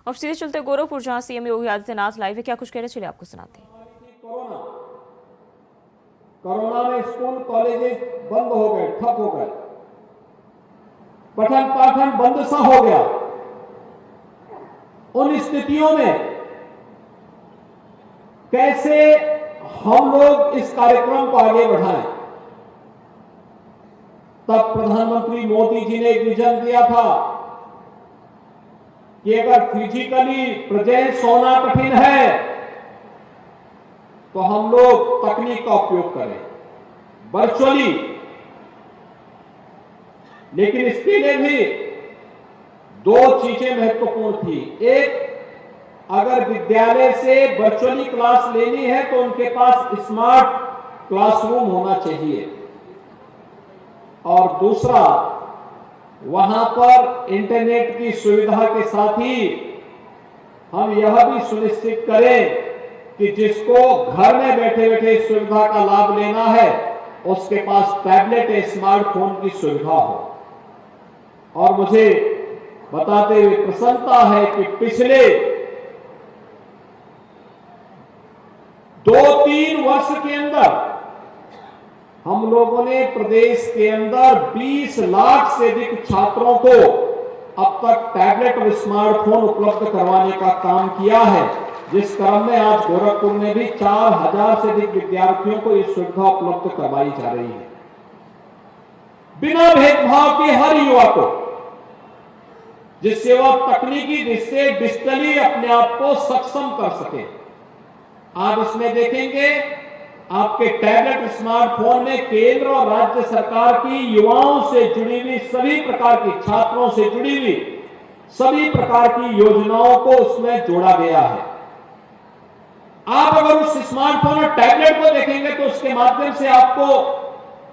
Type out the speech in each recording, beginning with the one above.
और सीधे चलते गोरखपुर, जहां सीएम योगी आदित्यनाथ लाइव है। क्या कुछ कह रहे, चलिए आपको सुनाते हैं। कोरोना में स्कूल कॉलेजेस बंद हो गए, ठप हो गए, पठन पाठन बंद सा हो गया। उन स्थितियों में कैसे हम लोग इस कार्यक्रम को आगे बढ़ाएं? तब प्रधानमंत्री मोदी जी ने एक विजन दिया था कि अगर फिजिकली प्रेजेंस होना कठिन है तो हम लोग तकनीक का उपयोग करें, वर्चुअली। लेकिन इसके लिए भी दो चीजें महत्वपूर्ण थी। एक, अगर विद्यालय से वर्चुअली क्लास लेनी है तो उनके पास स्मार्ट क्लासरूम होना चाहिए, और दूसरा, वहां पर इंटरनेट की सुविधा के साथ ही हम यह भी सुनिश्चित करें कि जिसको घर में बैठे बैठे इस सुविधा का लाभ लेना है उसके पास टैबलेट या स्मार्टफोन की सुविधा हो। और मुझे बताते हुए प्रसन्नता है कि पिछले 2-3 वर्ष के अंदर हम लोगों ने प्रदेश के अंदर 20 लाख से अधिक छात्रों को अब तक टैबलेट और स्मार्टफोन उपलब्ध करवाने का काम किया है, जिस क्रम में आज गोरखपुर में भी 4000 से अधिक विद्यार्थियों को यह सुविधा उपलब्ध करवाई जा रही है। बिना भेदभाव के हर युवा को, जिससे वह तकनीकी दृष्टि से डिजिटली अपने आप को सक्षम कर सके। आप इसमें देखेंगे, आपके टैबलेट स्मार्टफोन में केंद्र और राज्य सरकार की युवाओं से जुड़ी हुई सभी प्रकार की, छात्रों से जुड़ी हुई सभी प्रकार की योजनाओं को उसमें जोड़ा गया है। आप अगर उस स्मार्टफोन और टैबलेट को देखेंगे तो उसके माध्यम से आपको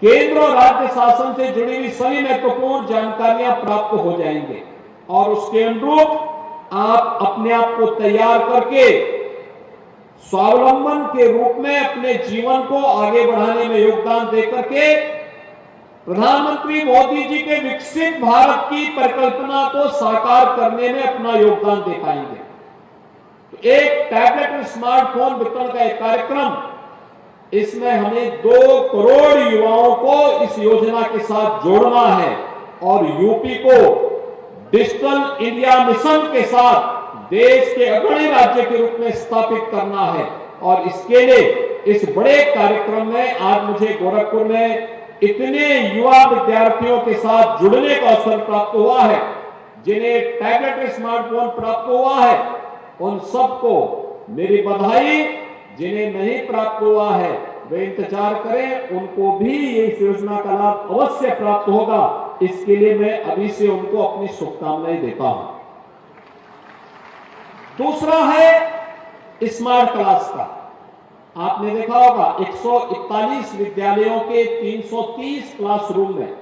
केंद्र और राज्य शासन से जुड़ी हुई सभी महत्वपूर्ण जानकारियां प्राप्त हो जाएंगे, और उसके अनुरूप आप अपने आप को तैयार करके स्वावलंबन के रूप में अपने जीवन को आगे बढ़ाने में योगदान देकर के प्रधानमंत्री मोदी जी के विकसित भारत की परिकल्पना को साकार करने में अपना योगदान दे पाएंगे। तो एक टैबलेट और स्मार्टफोन वितरण का एक कार्यक्रम, इसमें हमें 2 करोड़ युवाओं को इस योजना के साथ जोड़ना है और यूपी को डिजिटल इंडिया मिशन के साथ देश के अग्रणी राज्य के रूप में स्थापित करना है। और इसके लिए इस बड़े कार्यक्रम में आज मुझे गोरखपुर में इतने युवा विद्यार्थियों के साथ जुड़ने का अवसर प्राप्त हुआ है, जिन्हें टैबलेट स्मार्टफोन प्राप्त हुआ है उन सबको मेरी बधाई। जिन्हें नहीं प्राप्त हुआ है वे इंतजार करें, उनको भी इस योजना का लाभ अवश्य प्राप्त होगा। इसके लिए मैं अभी से उनको अपनी शुभकामनाएं देता हूं। दूसरा है स्मार्ट क्लास का। आपने देखा होगा 141 विद्यालयों के 330 क्लासरूम में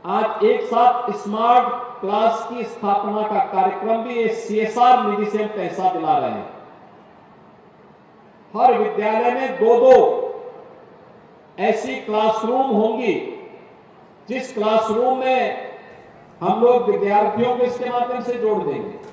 आज एक साथ स्मार्ट क्लास की स्थापना का कार्यक्रम भी CSR निधि से पैसा दिला रहे हैं। हर विद्यालय में 2-2 ऐसी क्लासरूम होंगी, जिस क्लासरूम में हम लोग विद्यार्थियों को इसके माध्यम से जोड़ देंगे।